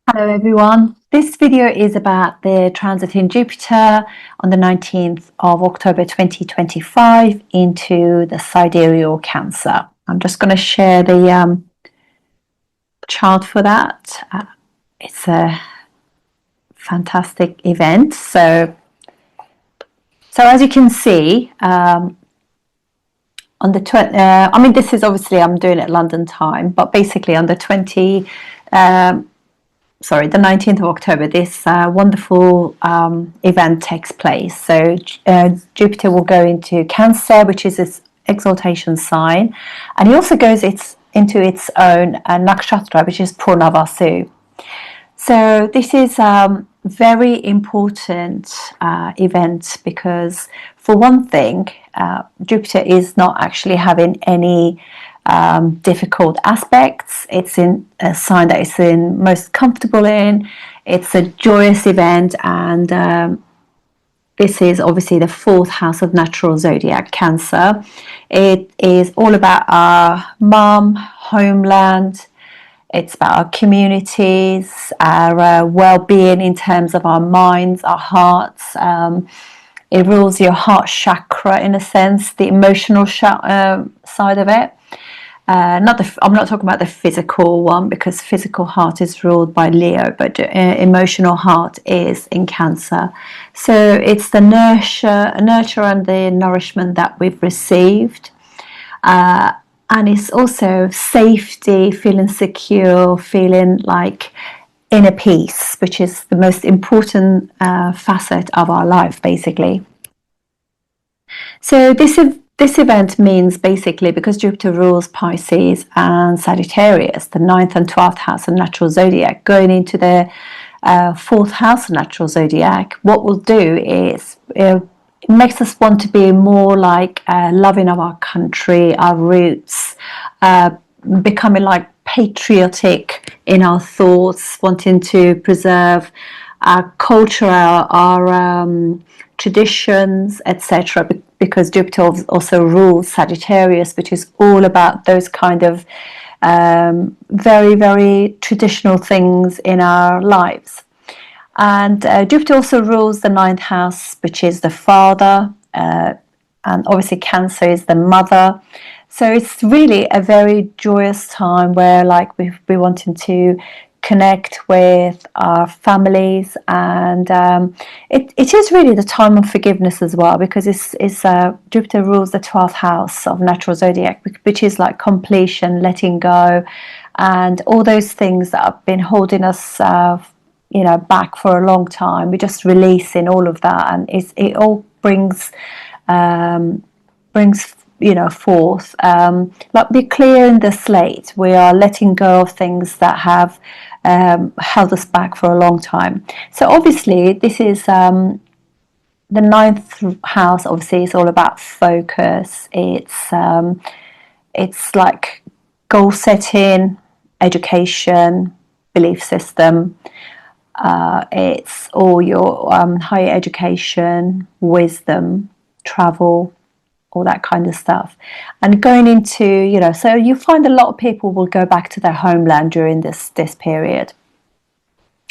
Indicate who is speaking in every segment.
Speaker 1: Hello everyone, this video is about the transit in Jupiter on the 19th of October 2025 into the sidereal Cancer. I'm just going to share the chart for that. It's a fantastic event. So as you can see, on the this is obviously I'm doing it London time, but basically on the 19th of October, this wonderful event takes place. So Jupiter will go into Cancer, which is its exaltation sign, and he also goes into its own Nakshatra, which is Purnavasu. So this is very important event because, for one thing, Jupiter is not actually having any difficult aspects. It's in a sign that it's in most comfortable in. It's a joyous event, and this is obviously the fourth house of natural zodiac, Cancer. It is all about our mum, homeland. It's about our communities, our well-being in terms of our minds, our hearts. It rules your heart chakra, in a sense, the emotional side of it. I'm not talking about the physical one, because physical heart is ruled by Leo, but emotional heart is in Cancer. So it's the nurture and the nourishment that we've received. And it's also safety, feeling secure, feeling like inner peace, which is the most important facet of our life, basically. So this event means, basically, because Jupiter rules Pisces and Sagittarius, the 9th and 12th house of natural zodiac, going into the 4th house of natural zodiac, what we'll do is it makes us want to be more like loving of our country, our roots, becoming like patriotic in our thoughts, wanting to preserve our culture, our traditions, etc. Because Jupiter also rules Sagittarius, which is all about those kind of very, very traditional things in our lives. And Jupiter also rules the 9th house, which is the father, and obviously Cancer is the mother. So it's really a very joyous time where, like, we're wanting to connect with our families, and it is really the time of forgiveness as well, because Jupiter rules the 12th house of natural zodiac, which is like completion, letting go, and all those things that have been holding us back for a long time. We're just releasing all of that, and it all brings forth, like we're clearing the slate. We are letting go of things that have held us back for a long time. So obviously this is the 9th house. Obviously it's all about focus. It's like goal setting, education, belief system. It's all your higher education, wisdom, travel, all that kind of stuff. And going into, so you find a lot of people will go back to their homeland during this period.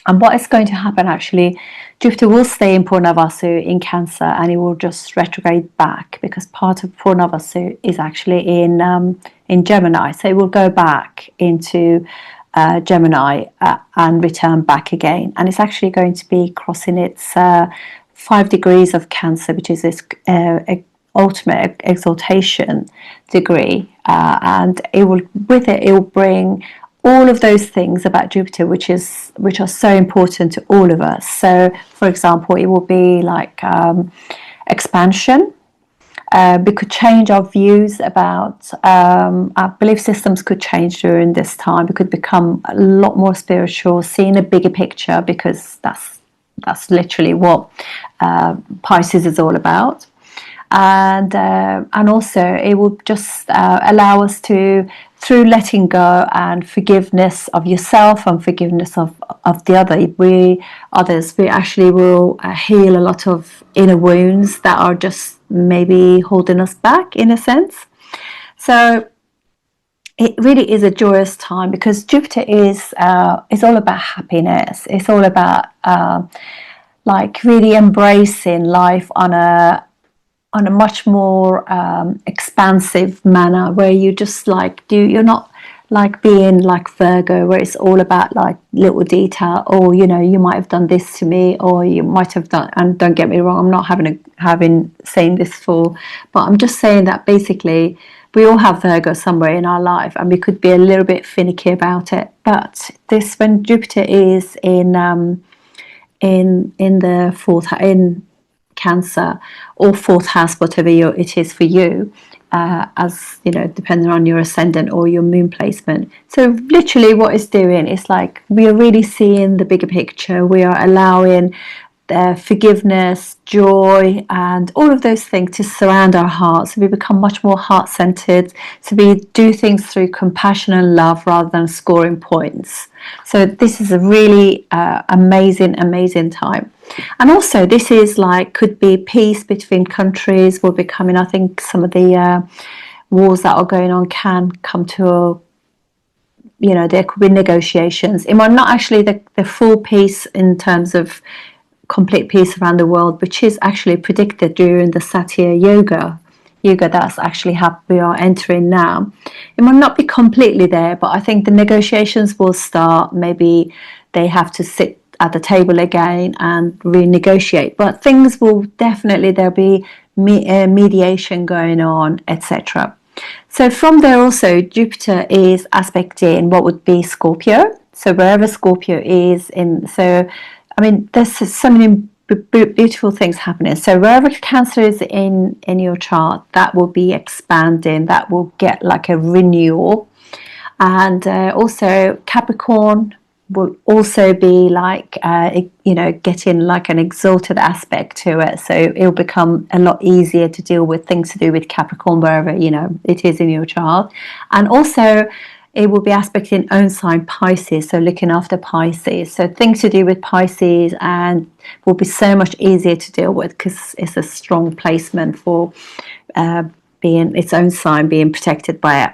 Speaker 1: And what is going to happen, actually, Jupiter will stay in Purnavasu in Cancer, and it will just retrograde back, because part of Purnavasu is actually in Gemini. So it will go back into Gemini and return back again, and it's actually going to be crossing its 5 degrees of Cancer, which is its ultimate exaltation degree, and it will bring all of those things about Jupiter, which are so important to all of us. So, for example, it will be like expansion. We could change our views about our belief systems could change during this time. We could become a lot more spiritual, seeing a bigger picture, because that's literally what Pisces is all about. And also it will just allow us to, through letting go and forgiveness of yourself and forgiveness of the others, we actually will heal a lot of inner wounds that are just maybe holding us back, in a sense. So it really is a joyous time, because Jupiter is all about happiness. It's all about like really embracing life on a much more expansive manner, where you just like you're not like being like Virgo, where it's all about like little detail, or you know, you might have done this to me, or you might have done, and don't get me wrong, I'm not saying this for, but I'm just saying that basically we all have Virgo somewhere in our life, and we could be a little bit finicky about it. But this, when Jupiter is in the fourth, in Cancer, or fourth house, whatever it is for you, as you know, depending on your ascendant or your moon placement. So literally what it's doing is like, we are really seeing the bigger picture. We are allowing forgiveness, joy, and all of those things to surround our hearts. So we become much more heart-centered. So we do things through compassion and love rather than scoring points. So this is a really amazing time. And also this is like, could be peace between countries will be coming. I think some of the wars that are going on can come to a, you know, there could be negotiations. It might not actually the full peace in terms of complete peace around the world, which is actually predicted during the Satya Yoga that's actually we are entering now. It might not be completely there, but I think the negotiations will start. Maybe they have to sit at the table again and renegotiate, but things will definitely, there'll be mediation going on, etc. So from there also, Jupiter is aspecting what would be Scorpio. So wherever Scorpio is in, so I mean, there's so many beautiful things happening. So wherever Cancer is in your chart, that will be expanding. That will get like a renewal. And also Capricorn will also be like, you know, getting like an exalted aspect to it. So it'll become a lot easier to deal with things to do with Capricorn, wherever, you know, it is in your chart. And also it will be aspecting own sign Pisces, so looking after Pisces. So things to do with Pisces and will be so much easier to deal with, because it's a strong placement for being its own sign, being protected by it.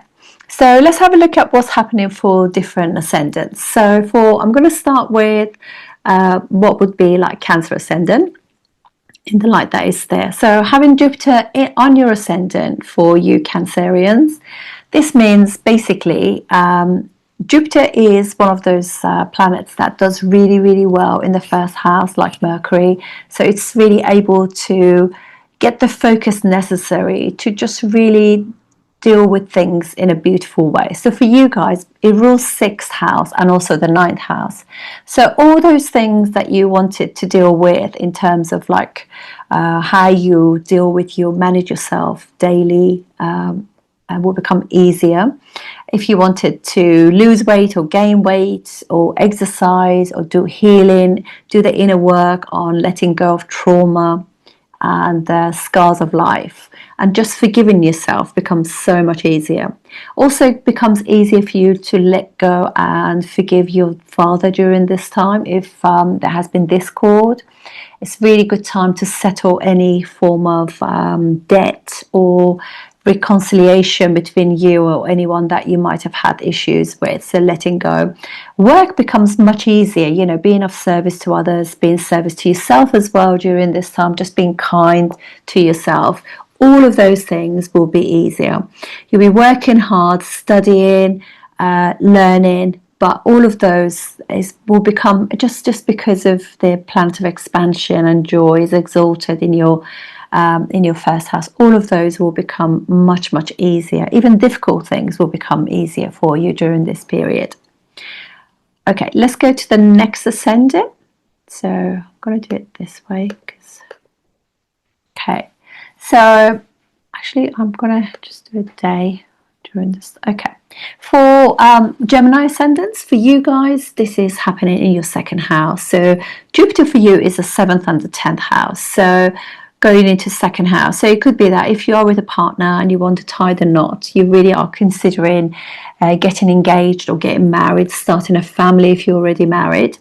Speaker 1: So let's have a look at what's happening for different ascendants. So I'm going to start with what would be like Cancer ascendant, in the light that is there. So having Jupiter on your ascendant for you Cancerians, this means basically Jupiter is one of those planets that does really, really well in the first house, like Mercury. So it's really able to get the focus necessary to just really deal with things in a beautiful way. So for you guys, it rules 6th house and also the 9th house. So all those things that you wanted to deal with in terms of like how you deal with, you manage yourself daily, will become easier. If you wanted to lose weight or gain weight or exercise or do healing, do the inner work on letting go of trauma and the scars of life, and just forgiving yourself becomes so much easier. Also it becomes easier for you to let go and forgive your father during this time. If there has been discord, it's a really good time to settle any form of debt or reconciliation between you or anyone that you might have had issues with. So letting go. Work becomes much easier, you know, being of service to others, being service to yourself as well during this time, just being kind to yourself. All of those things will be easier. You'll be working hard, studying, learning, but all of those will become, just because of the planet of expansion and joy is exalted in your first house, all of those will become much, much easier. Even difficult things will become easier for you during this period. Okay, let's go to the next ascendant. So I'm going to do it this way. Okay, so actually I'm going to just do a day during this. Okay, for Gemini ascendants, for you guys, this is happening in your 2nd house. So Jupiter for you is the 7th and the 10th house. So going into 2nd house. So it could be that if you are with a partner and you want to tie the knot, you really are considering getting engaged or getting married, starting a family if you're already married.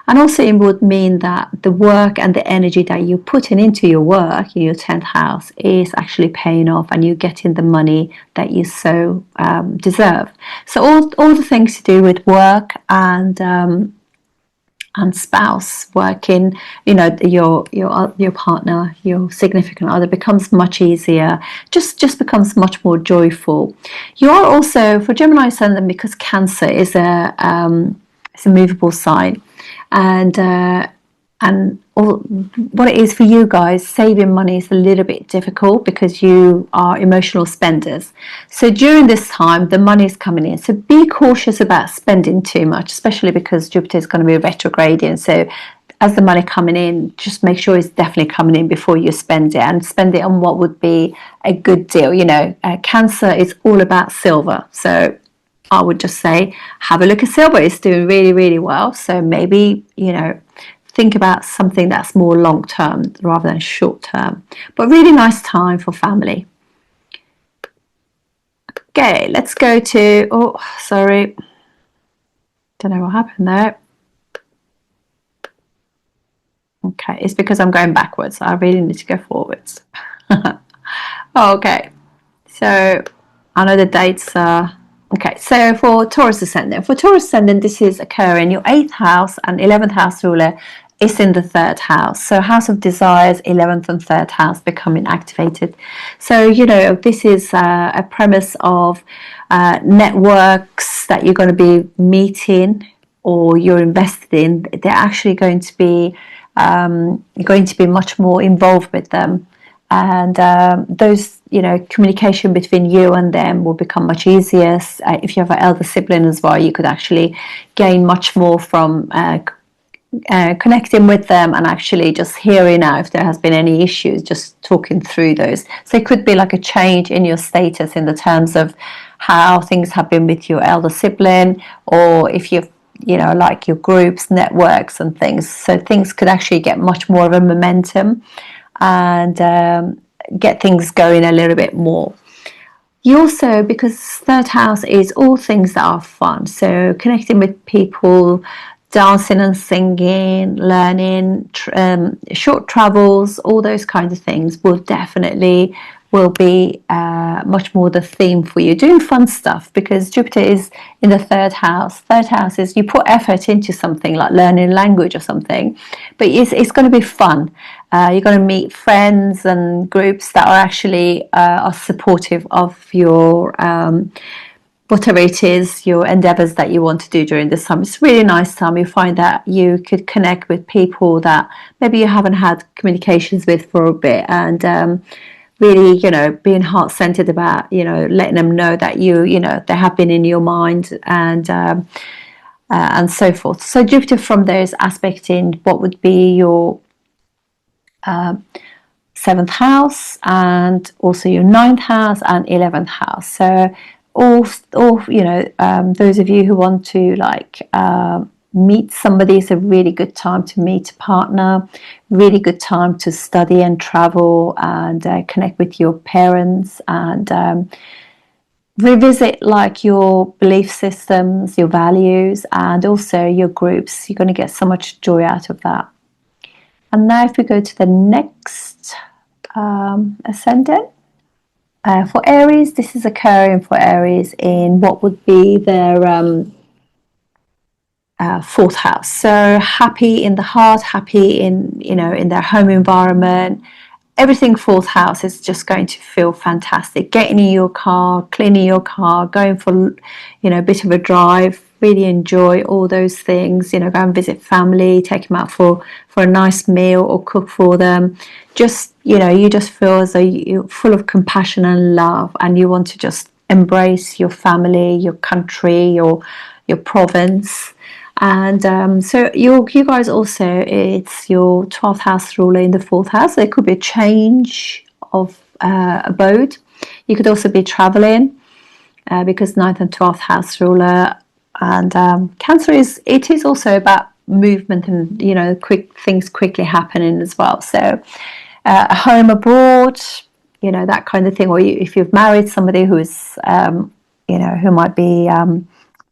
Speaker 1: And also it would mean that the work and the energy that you're putting into your work in your 10th house is actually paying off, and you're getting the money that you so deserve. So all the things to do with work and spouse, working, you know, your partner, your significant other, becomes much easier, just becomes much more joyful. You are also, for Gemini Ascendant, because Cancer is it's a movable sign, and what it is for you guys, saving money is a little bit difficult because you are emotional spenders. So during this time, the money is coming in. So be cautious about spending too much, especially because Jupiter is going to be retrograding. So as the money coming in, just make sure it's definitely coming in before you spend it, and spend it on what would be a good deal. You know, Cancer is all about silver. So I would just say, have a look at silver. It's doing really, really well. So maybe, you know, think about something that's more long term rather than short term. But really nice time for family. Okay, let's go to, oh, sorry. Don't know what happened there. Okay, it's because I'm going backwards. I really need to go forwards. Okay, so I know the dates are... Okay, so for Taurus Ascendant. For Taurus Ascendant, this is occurring. Your 8th house and 11th house ruler is in the 3rd house. So House of Desires, 11th and 3rd house becoming activated. So, you know, this is a premise of networks that you're going to be meeting or you're invested in. They're actually going to be much more involved with them. And those, you know, communication between you and them will become much easier. If you have an elder sibling as well, you could actually gain much more from connecting with them and actually just hearing out if there has been any issues, just talking through those. So it could be like a change in your status in the terms of how things have been with your elder sibling, or if you've, you know, like your groups, networks and things. So things could actually get much more of a momentum and get things going a little bit more. You also, because 3rd house is all things that are fun, so connecting with people, dancing and singing, learning, short travels, all those kinds of things will be much more the theme for you. Doing fun stuff, because Jupiter is in the 3rd house. 3rd house is you put effort into something like learning language or something, but it's going to be fun. You're going to meet friends and groups that are actually are supportive of your whatever it is, your endeavors that you want to do during this time. It's a really nice time. You find that you could connect with people that maybe you haven't had communications with for a bit, and really, you know, being heart-centered about, you know, letting them know that you know, they have been in your mind, and so forth. So Jupiter from there is aspecting what would be your 7th house, and also your 9th house and 11th house. So all you know, those of you who want to like meet somebody, is a really good time to meet a partner, really good time to study and travel and connect with your parents, and revisit like your belief systems, your values, and also your groups. You're going to get so much joy out of that. And now if we go to the next ascendant, for Aries, this is occurring for Aries in what would be their 4th house. So happy in the heart, happy in, you know, in their home environment. Everything 4th house is just going to feel fantastic. Getting in your car, cleaning your car, going for, you know, a bit of a drive, really enjoy all those things. You know, go and visit family, take them out for a nice meal or cook for them. Just, you know, you just feel as though you're full of compassion and love, and you want to just embrace your family, your country, your province. And so you guys also, it's your 12th house ruler in the 4th house. There could be a change of abode. You could also be traveling because 9th and 12th house ruler. And Cancer is also about movement and, you know, quick things quickly happening as well. So a home abroad, you know, that kind of thing. Or if you've married somebody who is, you know, who might be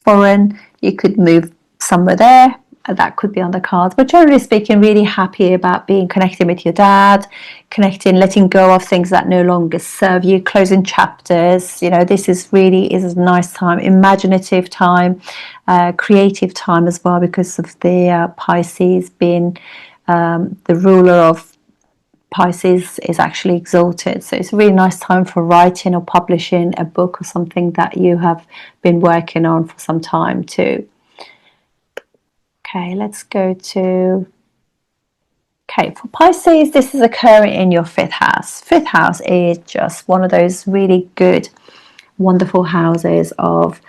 Speaker 1: foreign, you could move somewhere there that could be on the cards. But generally speaking, really happy about being connected with your dad, connecting, letting go of things that no longer serve you, closing chapters. You know, this is a nice time, imaginative time, creative time as well, because of the Pisces being the ruler of Pisces is actually exalted. So it's a really nice time for writing or publishing a book or something that you have been working on for some time too. Okay, let's go to... Okay, for Pisces, this is occurring in your 5th house. 5th house is just one of those really good, wonderful houses of,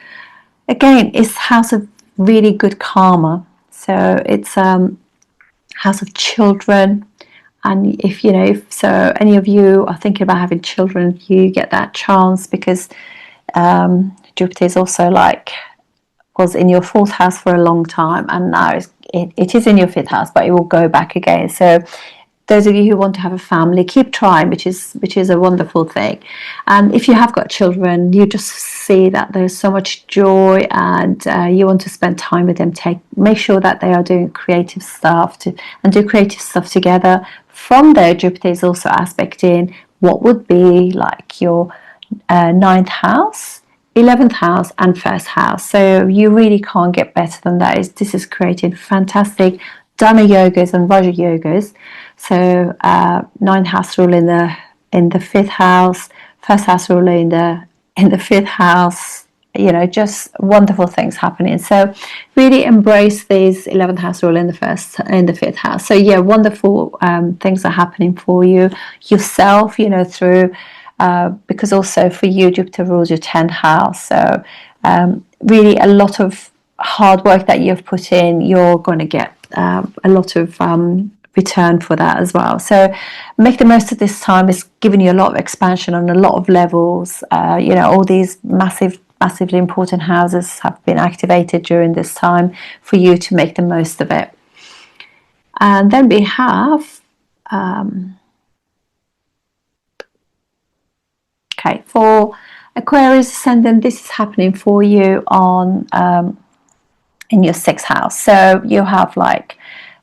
Speaker 1: again, it's house of really good karma. So it's house of children. And if you know, if so any of you are thinking about having children, you get that chance, because Jupiter is also like, was in your 4th house for a long time, and now it is in your 5th house, but it will go back again. So those of you who want to have a family, keep trying, which is a wonderful thing. And if you have got children, you just see that there's so much joy, and you want to spend time with them. Make sure that they are doing creative stuff and do creative stuff together. From there, Jupiter is also aspecting what would be like your 9th house, 11th house and 1st house. So you really can't get better than that. This is creating fantastic Dana yogas and Raja yogas. So 9th house ruler in the 5th house, 1st house ruler in the 5th house. You know, just wonderful things happening. So really embrace these 11th house ruler in the 5th house. So yeah, wonderful things are happening for you yourself, you know, through because also for you, Jupiter rules your 10th house. So really a lot of hard work that you've put in, you're going to get a lot of return for that as well. So make the most of this time. It's giving you a lot of expansion on a lot of levels. You know, all these massively important houses have been activated during this time for you to make the most of it. And then we have okay, for Aquarius Ascendant, this is happening for you on in your 6th house. So you have like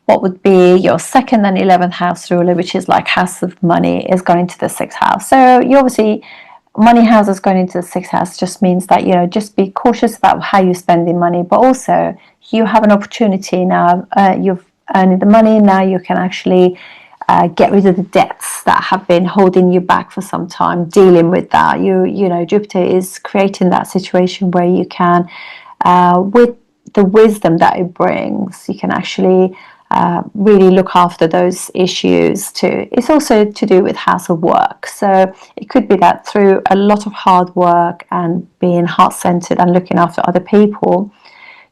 Speaker 1: what would be your 2nd and 11th house ruler, which is like house of money, is going to the 6th house. So you obviously, money houses going into the 6th house just means that, you know, just be cautious about how you're spending money, but also you have an opportunity now. You've earned the money, now you can actually get rid of the debts that have been holding you back for some time, dealing with that. You know, Jupiter is creating that situation where you can, with the wisdom that it brings, you can actually really look after those issues too. It's also to do with house of work. So it could be that through a lot of hard work and being heart-centered and looking after other people,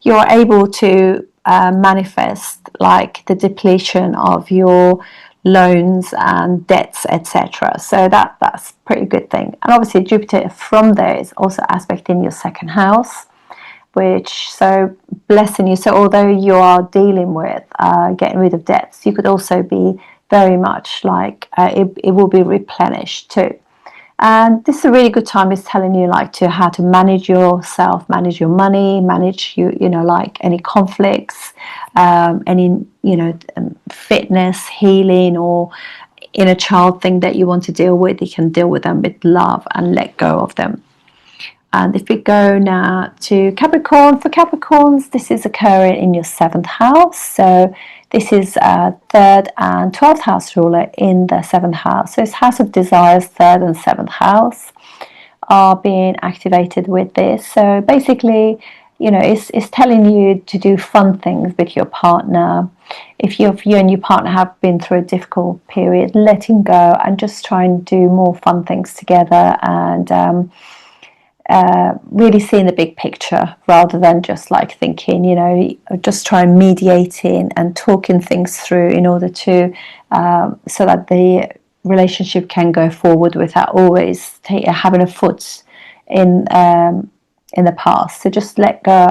Speaker 1: you're able to manifest like the depletion of your loans and debts, etc. So that's a pretty good thing. And obviously Jupiter from there is also aspecting your 2nd house, which so blessing you. So although you are dealing with getting rid of debts, you could also be very much like it will be replenished too. And this is a really good time. It's telling you like to how to manage yourself, manage your money, manage you know, like any conflicts, any, you know, fitness, healing, or inner child thing that you want to deal with. You can deal with them with love and let go of them. And if we go now to Capricorn, for Capricorns, this is occurring in your 7th house. So this is 3rd and 12th house ruler in the 7th house. So it's house of desires, 3rd and 7th house are being activated with this. So basically, you know, it's telling you to do fun things with your partner. If you and your partner have been through a difficult period, letting go and just try and do more fun things together, and really seeing the big picture rather than just like thinking, you know, just try and mediating and talking things through in order to so that the relationship can go forward without always having a foot in the past. So just let go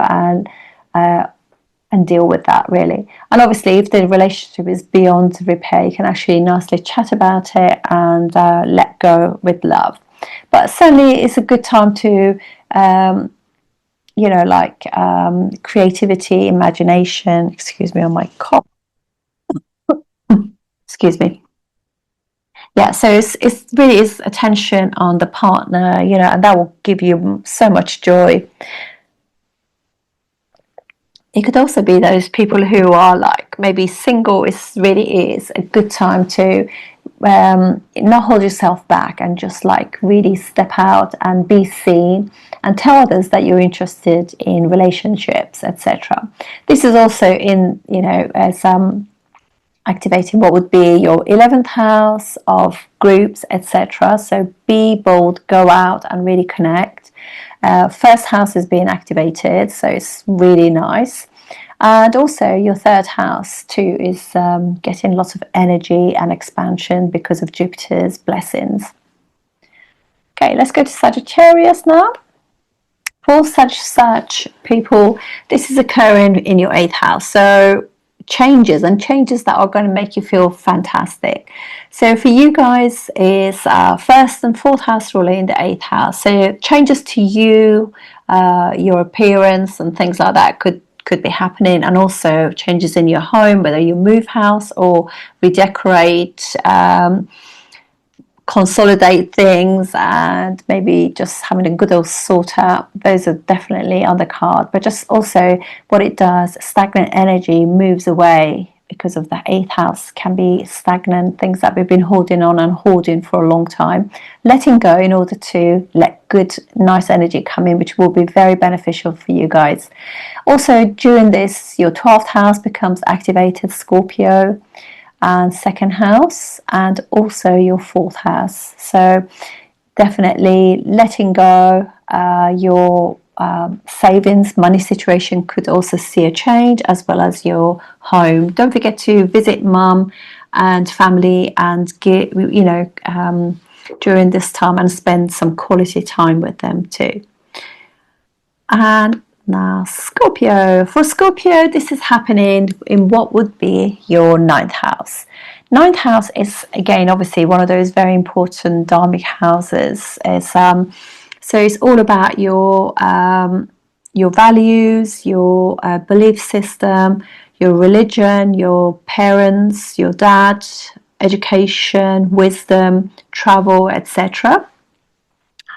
Speaker 1: and deal with that, really. And obviously if the relationship is beyond repair, you can actually nicely chat about it and let go with love. But certainly it's a good time to you know, like creativity, imagination. Excuse me on my cough. Excuse me. Yeah, so it's really is attention on the partner, you know, and that will give you so much joy. It could also be those people who are like maybe single. Is really is a good time to not hold yourself back and just like really step out and be seen and tell others that you're interested in relationships, etc. This is also in, you know, as activating what would be your 11th house of groups, etc. So be bold, go out and really connect. First house is being activated, so it's really nice. And also your third house too is getting lots of energy and expansion because of Jupiter's blessings. Okay, let's go to Sagittarius now. For such people, this is occurring in your 8th house. So changes that are going to make you feel fantastic. So for you guys is first and fourth house ruler in the 8th house. So changes to you, your appearance and things like that could be happening, and also changes in your home, whether you move house or redecorate, consolidate things, and maybe just having a good old sort out. Those are definitely on the card. But just also what it does, stagnant energy moves away, because of the 8th house can be stagnant, things that we've been holding on and holding for a long time, letting go in order to let good nice energy come in, which will be very beneficial for you guys. Also during this, your 12th house becomes activated, Scorpio, and second house, and also your 4th house. So definitely letting go. Your savings, money situation could also see a change, as well as your home. Don't forget to visit mum and family and get, you know, during this time, and spend some quality time with them too. And now Scorpio. For Scorpio, this is happening in what would be your 9th house. 9th house is, again, obviously one of those very important dharmic houses. So it's all about your values, your belief system, your religion, your parents, your dad, education, wisdom, travel, etc.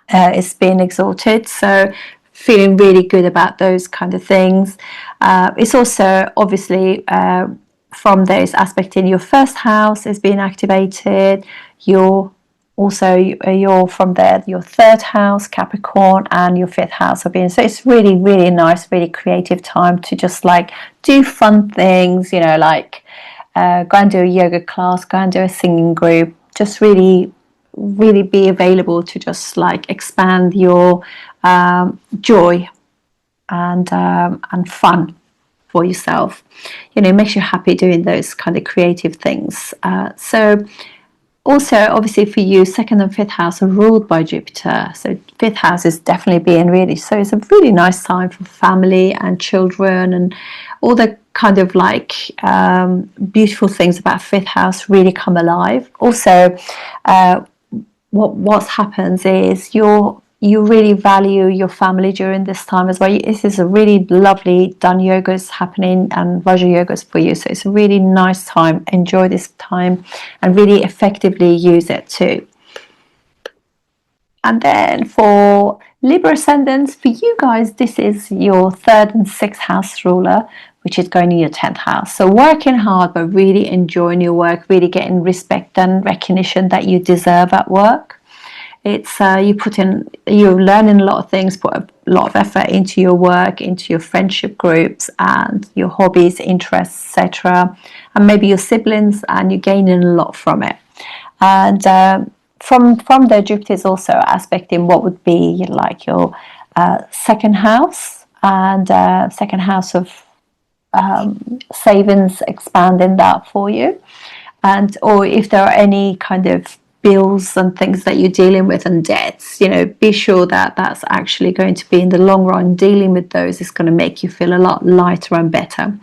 Speaker 1: It's been exalted, so feeling really good about those kind of things. It's also obviously from those aspects in your first house is being activated. You're from there, your third house, Capricorn, and your 5th house are being, so it's really, really nice, really creative time to just like do fun things, you know, like go and do a yoga class, go and do a singing group, just really be available to just like expand your joy and fun for yourself. You know, it makes you happy doing those kind of creative things. So also, obviously, for you, 2nd and 5th house are ruled by Jupiter. So 5th house is definitely being really, so it's a really nice time for family and children, and all the kind of like beautiful things about 5th house really come alive. Also, what happens is you really value your family during this time as well. This is a really lovely dhan yogas happening and Raja yogas for you, so it's a really nice time. Enjoy this time and really effectively use it too. And then for Libra ascendants, for you guys, this is your 3rd and 6th house ruler, which is going in your 10th house. So working hard, but really enjoying your work, really getting respect and recognition that you deserve at work. It's you're learning a lot of things, put a lot of effort into your work, into your friendship groups and your hobbies, interests, etc. And maybe your siblings, and you're gaining a lot from it. And from there, Jupiter is also aspecting what would be like your 2nd house, and 2nd house of savings, expanding that for you. And or if there are any kind of bills and things that you're dealing with and debts, you know, be sure that that's actually going to be, in the long run, dealing with those is going to make you feel a lot lighter and better.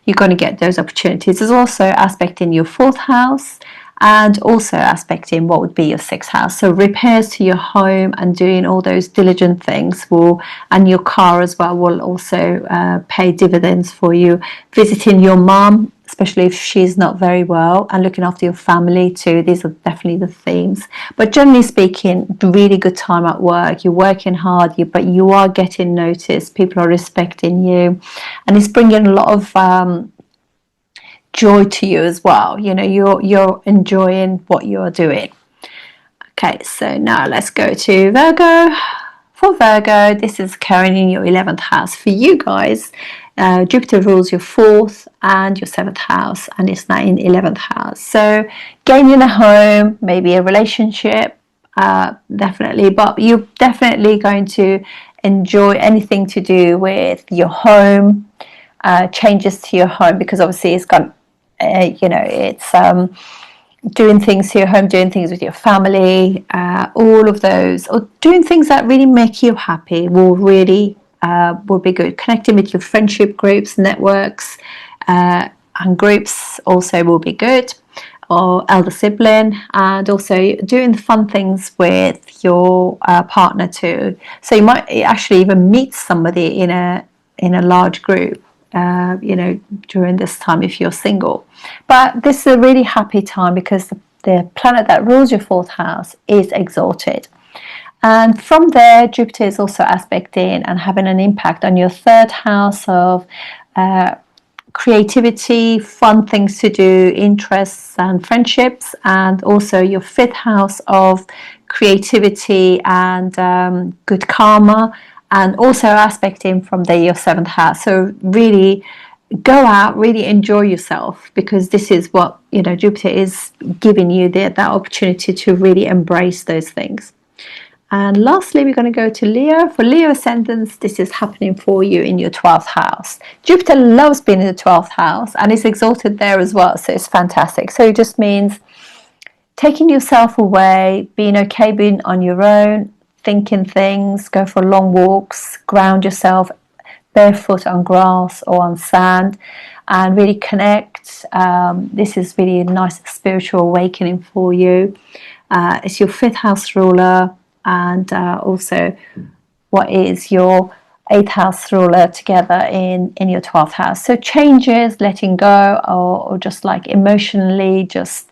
Speaker 1: You're going to get those opportunities. There's also aspect in your 4th house and also aspecting what would be your 6th house. So repairs to your home and doing all those diligent things will, and your car as well, will also pay dividends for you. Visiting your mom, especially if she's not very well, and looking after your family too. These are definitely the themes. But generally speaking, really good time at work. You're working hard, but you are getting noticed. People are respecting you, and it's bringing a lot of joy to you as well. You know, you're enjoying what you're doing. Okay, so now let's go to Virgo. For Virgo, this is occurring in your 11th house. For you guys, Jupiter rules your 4th and your 7th house, and it's now in 11th house. So gaining a home, maybe a relationship, definitely, but you're definitely going to enjoy anything to do with your home, changes to your home, because obviously it's got, it's doing things to your home, doing things with your family, all of those, or doing things that really make you happy will really will be good. Connecting with your friendship groups, networks, and groups also will be good, or elder sibling, and also doing fun things with your partner too. So you might actually even meet somebody in a large group, during this time if you're single. But this is a really happy time because the planet that rules your 4th house is exalted. And from there, Jupiter is also aspecting and having an impact on your 3rd house of creativity, fun things to do, interests and friendships, and also your 5th house of creativity and good karma, and also aspecting from there your 7th house. So really go out, really enjoy yourself, because this is what, Jupiter is giving you that opportunity to really embrace those things. And lastly, we're going to go to Leo. For Leo Ascendants, this is happening for you in your 12th house. Jupiter loves being in the 12th house, and it's exalted there as well, so it's fantastic. So it just means taking yourself away, being okay being on your own, thinking things, go for long walks, ground yourself barefoot on grass or on sand, and really connect. This is really a nice spiritual awakening for you. It's your 5th house ruler, and also what is your 8th house ruler together in your 12th house. So changes, letting go, or just like emotionally just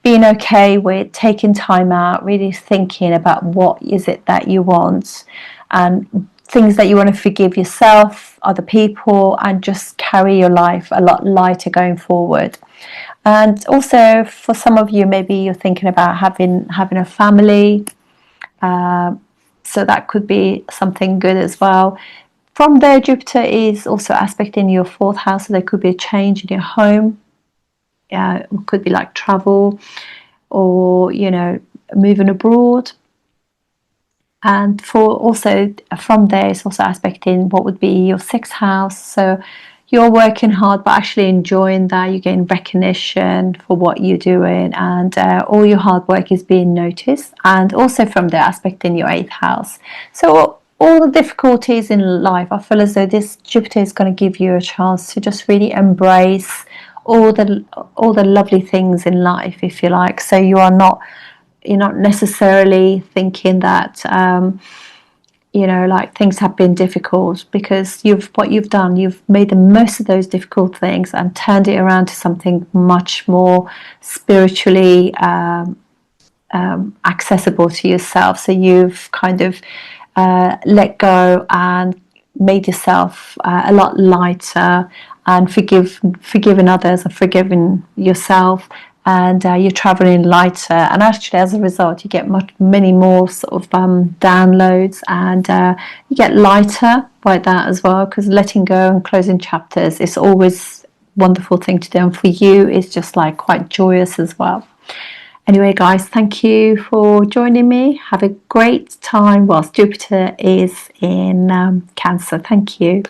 Speaker 1: being okay with taking time out, really thinking about what is it that you want, and things that you want to forgive yourself, other people, and just carry your life a lot lighter going forward. And also for some of you, maybe you're thinking about having a family, so that could be something good as well. From there, Jupiter is also aspecting your 4th house, so there could be a change in your home. It could be like travel, or moving abroad. And for also from there, it's also aspecting what would be your 6th house. So you're working hard, but actually enjoying that. You're getting recognition for what you're doing, and all your hard work is being noticed. And also from there, aspecting your 8th house. So all the difficulties in life, I feel as though this Jupiter is going to give you a chance to just really embrace all the lovely things in life, if you like. So you're not necessarily thinking that like things have been difficult, because what you've done, you've made the most of those difficult things and turned it around to something much more spiritually accessible to yourself. So you've kind of let go and made yourself a lot lighter, and forgiven others and forgiven yourself, and you're traveling lighter, and actually as a result you get many more sort of downloads, and you get lighter by that as well, because letting go and closing chapters is always a wonderful thing to do, and for you it's just like quite joyous as well. Anyway guys, thank you for joining me. Have a great time whilst Jupiter is in Cancer. Thank you.